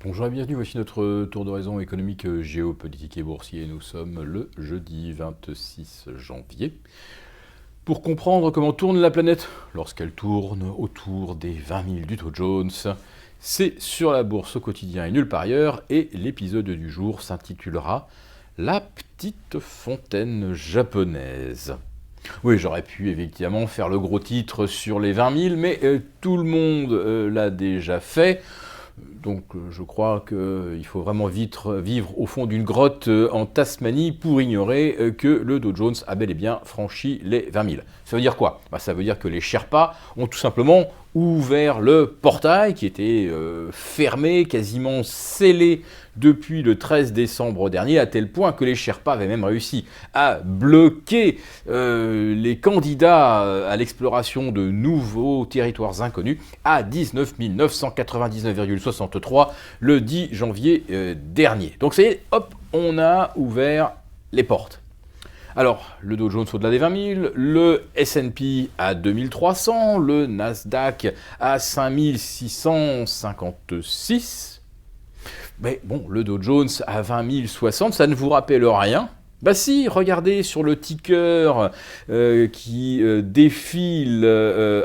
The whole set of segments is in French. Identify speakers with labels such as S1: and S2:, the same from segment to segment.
S1: Bonjour et bienvenue, voici notre tour d'horizon économique, géopolitique et boursier. Nous sommes le jeudi 26 janvier. Pour comprendre comment tourne la planète lorsqu'elle tourne autour des 20 000 du Dow Jones, c'est sur la bourse au quotidien et nulle part ailleurs, et l'épisode du jour s'intitulera « La petite fontaine japonaise ». Oui, j'aurais pu évidemment faire le gros titre sur les 20 000, mais tout le monde l'a déjà fait. Donc je crois qu'il faut vraiment vite vivre au fond d'une grotte en Tasmanie pour ignorer que le Dow Jones a bel et bien franchi les 20 000. Ça veut dire quoi ? Ça veut dire que les Sherpas ont tout simplement ouvert le portail qui était fermé, quasiment scellé depuis le 13 décembre dernier, à tel point que les Sherpas avaient même réussi à bloquer les candidats à l'exploration de nouveaux territoires inconnus à 19 999,63 le 10 janvier dernier. Donc c'est, hop, on a ouvert les portes. Alors, le Dow Jones au-delà des 20 000, le S&P à 2300, le Nasdaq à 5656. Mais bon, le Dow Jones à 20 060, ça ne vous rappelle rien ? Bah si, regardez sur le ticker qui défile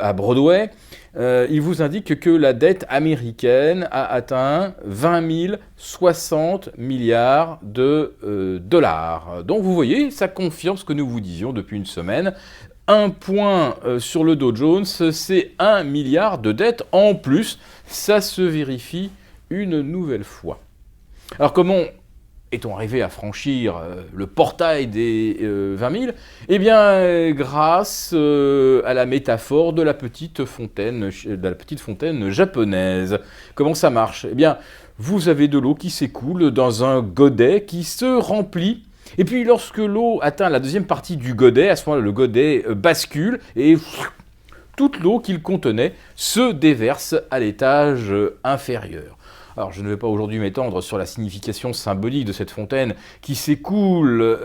S1: à Broadway, il vous indique que la dette américaine a atteint 20 060 milliards de dollars. Donc vous voyez, ça confirme ce que nous vous disions depuis une semaine. Un point sur le Dow Jones, c'est 1 milliard de dettes en plus. Ça se vérifie une nouvelle fois. Alors comment est-on arrivé à franchir le portail des 20 000 ? Eh bien, grâce à la métaphore de la petite fontaine japonaise. Comment ça marche ? Eh bien, vous avez de l'eau qui s'écoule dans un godet qui se remplit. Et puis, lorsque l'eau atteint la deuxième partie du godet, à ce moment-là, le godet bascule et toute l'eau qu'il contenait se déverse à l'étage inférieur. Alors, je ne vais pas aujourd'hui m'étendre sur la signification symbolique de cette fontaine qui s'écoule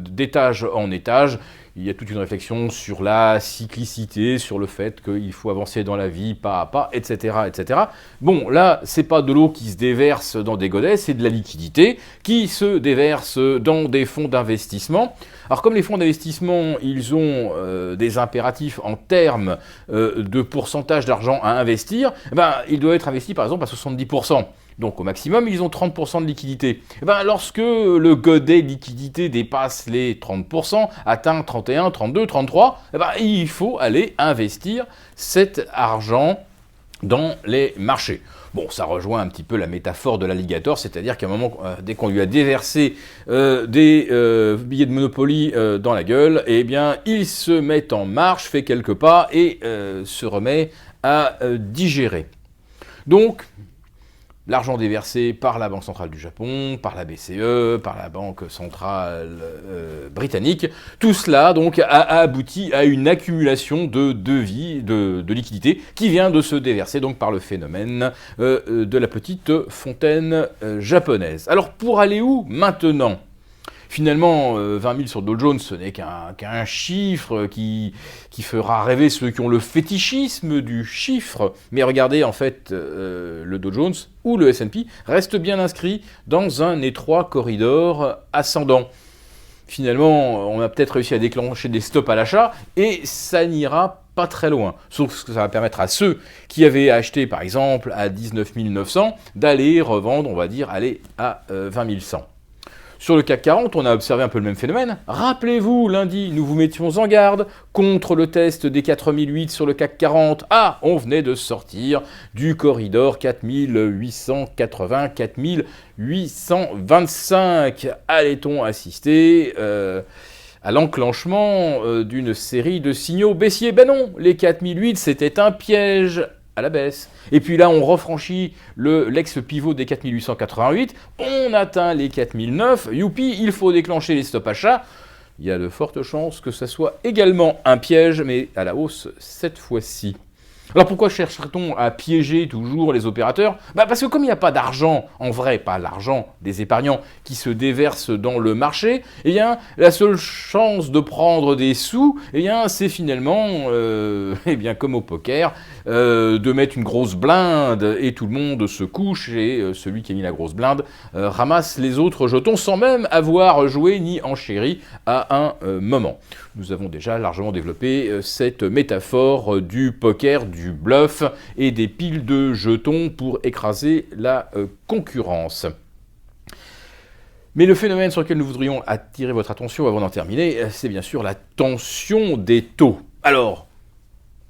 S1: d'étage en étage. Il y a toute une réflexion sur la cyclicité, sur le fait qu'il faut avancer dans la vie pas à pas, etc., etc. Bon, là, c'est pas de l'eau qui se déverse dans des godets, c'est de la liquidité qui se déverse dans des fonds d'investissement. Alors, comme les fonds d'investissement, ils ont des impératifs en termes de pourcentage d'argent à investir, il doit être investi par exemple à 70%. Donc au maximum, ils ont 30% de liquidité. Lorsque le godet liquidité dépasse les 30%, atteint 31, 32, 33, il faut aller investir cet argent dans les marchés. Bon, ça rejoint un petit peu la métaphore de l'alligator, c'est-à-dire qu'à un moment, dès qu'on lui a déversé des billets de Monopoly dans la gueule, eh bien, il se met en marche, fait quelques pas et se remet à digérer. Donc, l'argent déversé par la Banque centrale du Japon, par la BCE, par la Banque centrale britannique, tout cela donc a abouti à une accumulation de liquidités qui vient de se déverser donc par le phénomène de la petite fontaine japonaise. Alors pour aller où maintenant ? Finalement, 20 000 sur Dow Jones, ce n'est qu'un chiffre qui fera rêver ceux qui ont le fétichisme du chiffre. Mais regardez, en fait, le Dow Jones ou le S&P reste bien inscrit dans un étroit corridor ascendant. Finalement, on a peut-être réussi à déclencher des stops à l'achat et ça n'ira pas très loin. Sauf que ça va permettre à ceux qui avaient acheté, par exemple, à 19 900, d'aller revendre, on va dire, à 20 100. Sur le CAC 40, on a observé un peu le même phénomène. Rappelez-vous, lundi, nous vous mettions en garde contre le test des 4008 sur le CAC 40. Ah, on venait de sortir du corridor 4880, 4825. Allait-on assister à l'enclenchement d'une série de signaux baissiers ? Ben non, les 4008, c'était un piège à la baisse. Et puis là, on refranchit l'ex-pivot des 4888, on atteint les 4009, youpi, il faut déclencher les stop achats. Il y a de fortes chances que ça soit également un piège, mais à la hausse cette fois-ci. Alors pourquoi chercherait-on à piéger toujours les opérateurs ? Parce que comme il n'y a pas d'argent, en vrai, pas l'argent des épargnants qui se déverse dans le marché, eh bien, la seule chance de prendre des sous, eh bien, c'est finalement, comme au poker, de mettre une grosse blinde et tout le monde se couche et celui qui a mis la grosse blinde ramasse les autres jetons sans même avoir joué ni enchéri à un moment. Nous avons déjà largement développé cette métaphore du poker, du bluff et des piles de jetons pour écraser la concurrence. Mais le phénomène sur lequel nous voudrions attirer votre attention avant d'en terminer, c'est bien sûr la tension des taux. Alors,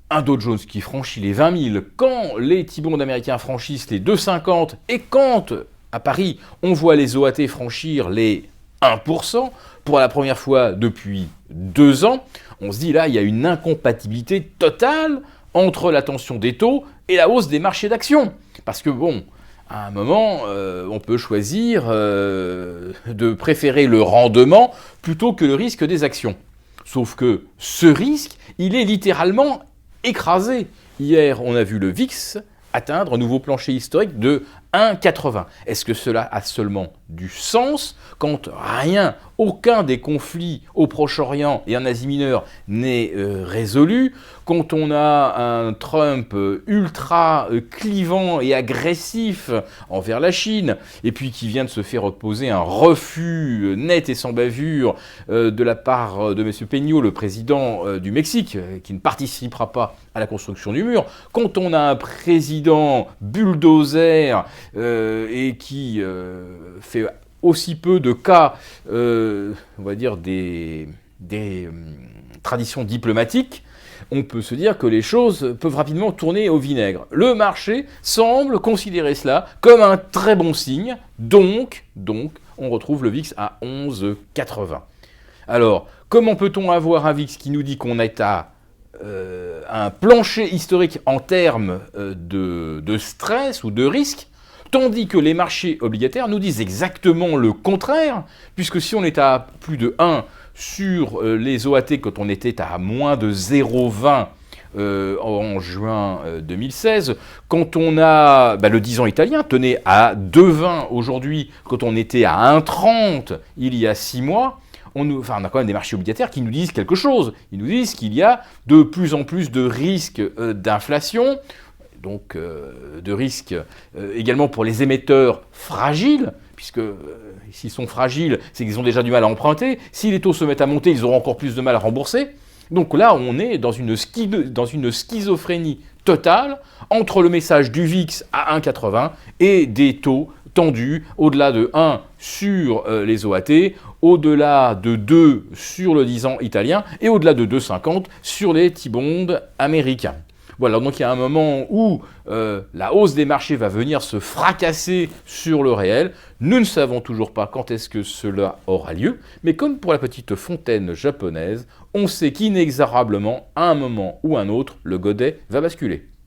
S1: un Dow Jones qui franchit les 20 000, quand les T-bonds américains franchissent les 2,50 et quand, à Paris, on voit les OAT franchir les 1% pour la première fois depuis 2 ans, on se dit là, il y a une incompatibilité totale entre la tension des taux et la hausse des marchés d'actions. Parce que bon, à un moment, on peut choisir de préférer le rendement plutôt que le risque des actions. Sauf que ce risque, il est littéralement écrasé. Hier, on a vu le VIX atteindre un nouveau plancher historique de 1,80. Est-ce que cela a seulement du sens quand rien, aucun des conflits au Proche-Orient et en Asie mineure n'est résolu, quand on a un Trump ultra clivant et agressif envers la Chine, et puis qui vient de se faire opposer un refus net et sans bavure de la part de M. Peña, le président du Mexique, qui ne participera pas à la construction du mur, quand on a un président bulldozer et qui fait aussi peu de cas, on va dire, des traditions diplomatiques, on peut se dire que les choses peuvent rapidement tourner au vinaigre. Le marché semble considérer cela comme un très bon signe, donc on retrouve le VIX à 11,80. Alors, comment peut-on avoir un VIX qui nous dit qu'on est à un plancher historique en termes de stress ou de risque, tandis que les marchés obligataires nous disent exactement le contraire, puisque si on est à plus de 1 sur les OAT quand on était à moins de 0,20 en juin 2016, quand on a le 10 ans italien tenait à 2,20 aujourd'hui, quand on était à 1,30 il y a 6 mois, on a quand même des marchés obligataires qui nous disent quelque chose. Ils nous disent qu'il y a de plus en plus de risques d'inflation, donc de risques également pour les émetteurs fragiles, puisque s'ils sont fragiles, c'est qu'ils ont déjà du mal à emprunter. Si les taux se mettent à monter, ils auront encore plus de mal à rembourser. Donc là, on est dans une schizophrénie totale entre le message du VIX à 1,80 et des taux tendus au-delà de 1 sur les OAT, au-delà de 2 sur le 10 ans italien et au-delà de 2,50 sur les T-bonds américains. Voilà, donc il y a un moment où la hausse des marchés va venir se fracasser sur le réel. Nous ne savons toujours pas quand est-ce que cela aura lieu, mais comme pour la petite fontaine japonaise, on sait qu'inexorablement, à un moment ou un autre, le godet va basculer.